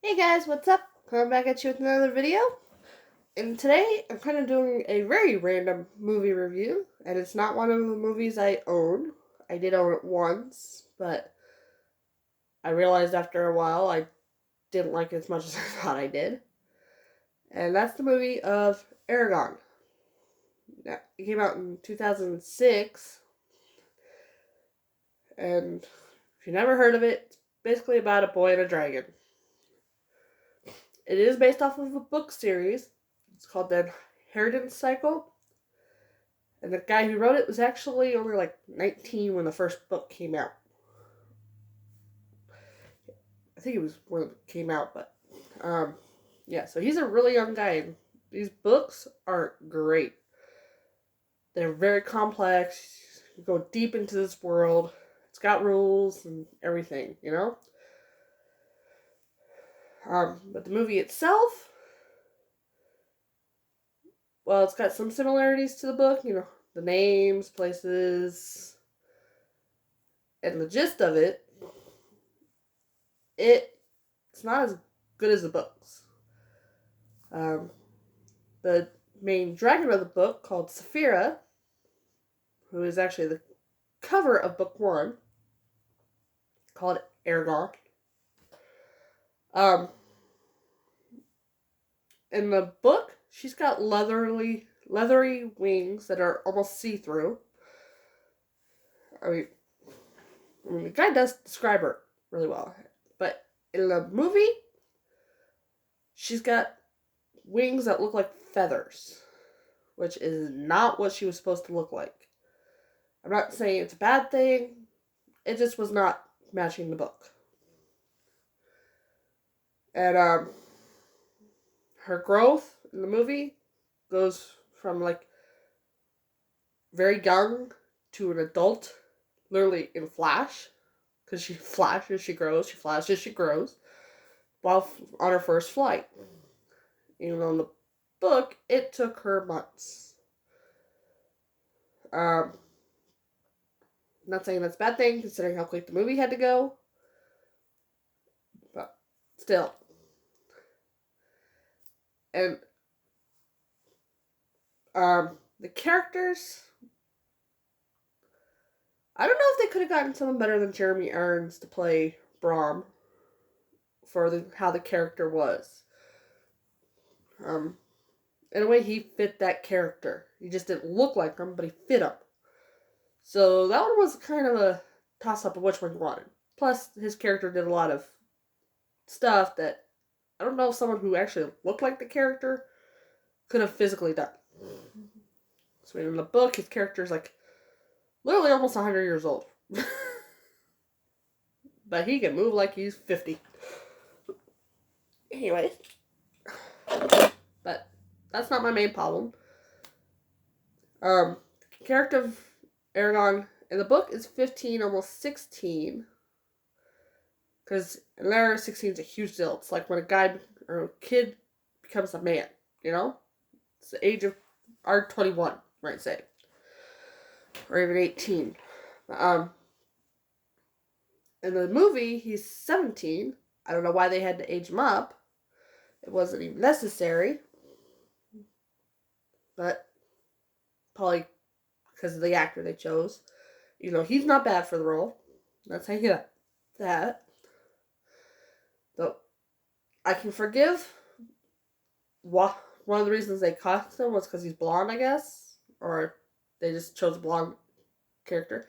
Hey guys, what's up? Coming back at you with another video. And today I'm kind of doing a very random movie review, and it's not one of the movies I own. I did own it once, but I realized after a while I didn't like it as much as I thought I did. And that's the movie of Eragon. It came out in 2006, and if you never heard of it, it's basically about a boy and a dragon. It is based off of a book series. It's called The Inheritance Cycle. And the guy who wrote it was actually only like 19 when the first book came out. I think it was when it came out, but yeah, so he's a really young guy. And these books are great. They're very complex. You go deep into this world. It's got rules and everything, you know? But the movie itself, well, it's got some similarities to the book, you know, the names, places, and the gist of it. It's not as good as the books. The main dragon of the book, called Saphira, who is actually the cover of book one, called Eragon. Um, in the book, she's got leathery wings that are almost see-through. I mean, the guy does describe her really well, but in the movie, she's got wings that look like feathers, which is not what she was supposed to look like. I'm not saying it's a bad thing. It just was not matching the book. And her growth in the movie goes from like very young to an adult, literally in flash, because she flashes, she grows, she flashes, she grows, while on her first flight. Even though in the book, it took her months. Um, not saying that's a bad thing, considering how quick the movie had to go, but still. And the characters, I don't know if they could have gotten someone better than Jeremy Irons to play Brahm for how the character was. In a way, he fit that character. He just didn't look like him, but he fit him. So that one was kind of a toss-up of which one you wanted. Plus, his character did a lot of stuff that I don't know if someone who actually looked like the character could have physically done. So in the book, his character is like literally almost 100 years old. But he can move like he's 50. Anyway. But that's not my main problem. Character of Eragon in the book is 15, almost 16. Because in there, 16 is a huge deal. It's like when a guy or a kid becomes a man, you know? It's the age of, or 21, might say. Or even 18. In the movie, he's 17. I don't know why they had to age him up. It wasn't even necessary. But probably because of the actor they chose. You know, he's not bad for the role. That's how you get that. Though I can forgive one of the reasons they cast him was because he's blonde, I guess. Or they just chose a blonde character.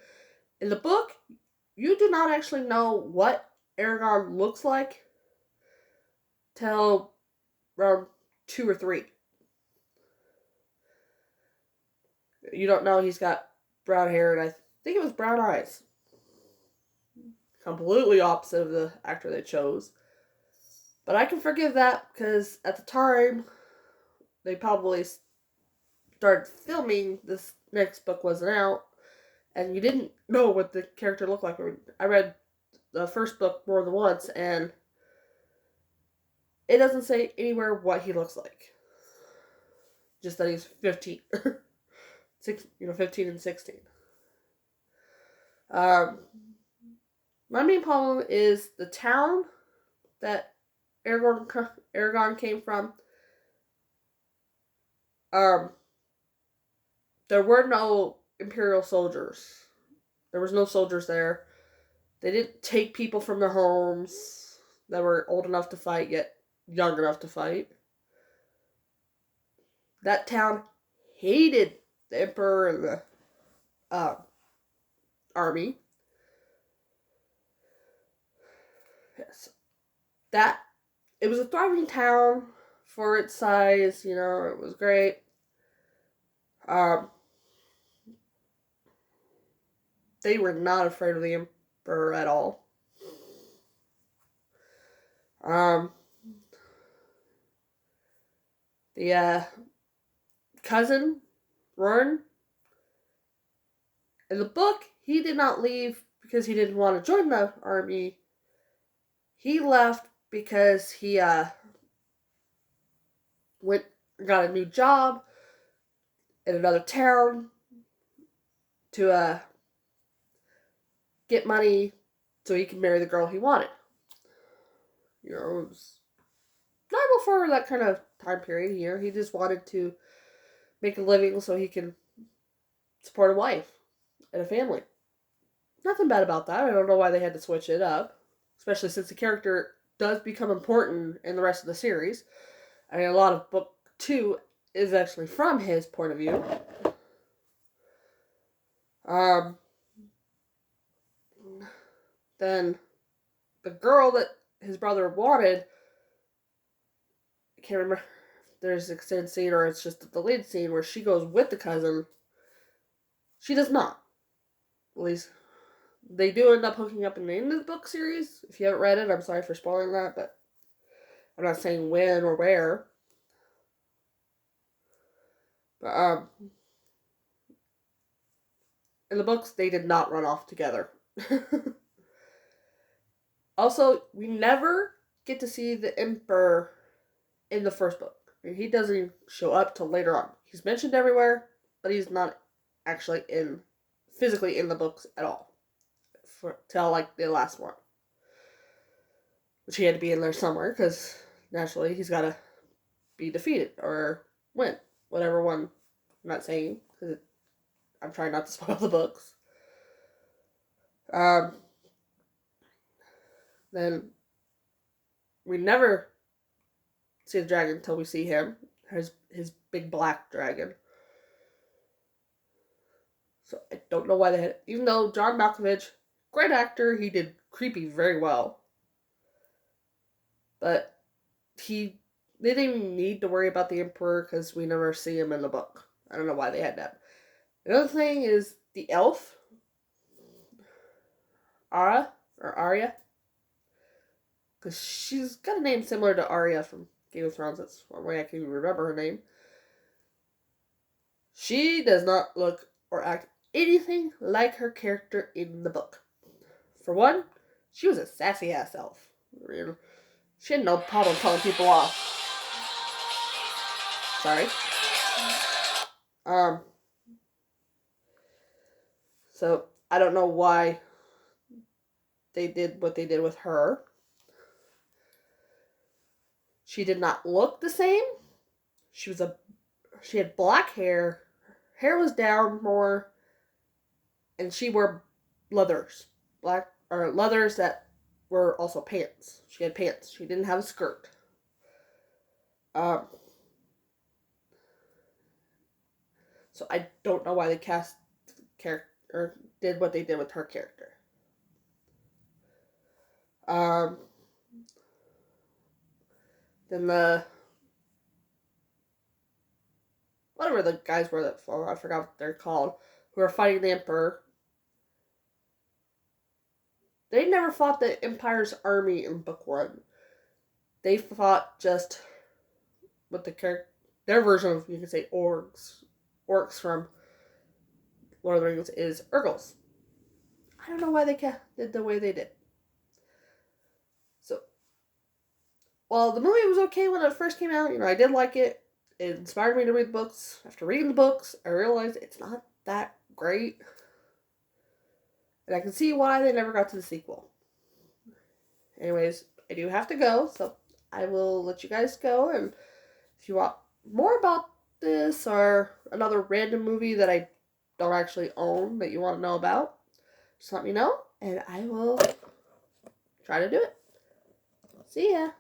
In the book, you do not actually know what Eragon looks like till around 2 or 3. You don't know he's got brown hair, and I think it was brown eyes. Completely opposite of the actor they chose. But I can forgive that because at the time, they probably started filming. This next book wasn't out, and you didn't know what the character looked like. I read the first book more than once, and it doesn't say anywhere what he looks like. Just that he's 15. 15 and 16. My main problem is the town that Eragon came from. Um, there were no Imperial soldiers. There was no soldiers there. They didn't take people from their homes that were old enough to fight yet young enough to fight. That town hated the Emperor and the army. Yes, that it was a thriving town for its size. It was great. Um, they were not afraid of the Emperor at all. The cousin, Roran, in the book, he did not leave because he didn't want to join the army. He left because he got a new job in another town to get money so he could marry the girl he wanted. It was normal for that kind of time period here. He just wanted to make a living so he can support a wife and a family. Nothing bad about that. I don't know why they had to switch it up, especially since the character does become important in the rest of the series. I mean, a lot of book 2 is actually from his point of view. Then the girl that his brother wanted, I can't remember if there's an extended scene or it's just the lead scene where she goes with the cousin. She does not. At least they do end up hooking up in the end of the book series. If you haven't read it, I'm sorry for spoiling that, but I'm not saying when or where. But in the books, they did not run off together. Also, we never get to see the Emperor in the first book. He doesn't even show up till later on. He's mentioned everywhere, but he's not actually physically in the books at all. Till like the last one. Which he had to be in there somewhere, because naturally he's got to be defeated or win. Whatever one. I'm not saying, because I'm trying not to spoil the books. Then we never see the dragon until we see him. His big black dragon. So I don't know why they had... Even though John Malkovich, great actor, he did creepy very well. But they didn't even need to worry about the Emperor because we never see him in the book. I don't know why they had that. Another thing is the elf, Arya. Because she's got a name similar to Arya from Game of Thrones. That's one way I can even remember her name. She does not look or act anything like her character in the book. For one, she was a sassy-ass elf. She had no problem telling people off. Sorry. So, I don't know why they did what they did with her. She did not look the same. She had black hair. Hair was down more. And she wore leathers. Leathers that were also pants. She had pants. She didn't have a skirt. So I don't know why they cast character or did what they did with her character. Then whatever the guys were that fought, I forgot what they're called, who are fighting the Emperor. They never fought the Empire's army in book 1. They fought just with their version of, you can say, orcs. Orcs from Lord of the Rings is Urgals. I don't know why they did the way they did. So, while the movie was okay when it first came out, I did like it. It inspired me to read the books. After reading the books, I realized it's not that great. And I can see why they never got to the sequel. Anyways, I do have to go, so I will let you guys go. And if you want more about this or another random movie that I don't actually own that you want to know about, just let me know, and I will try to do it. See ya.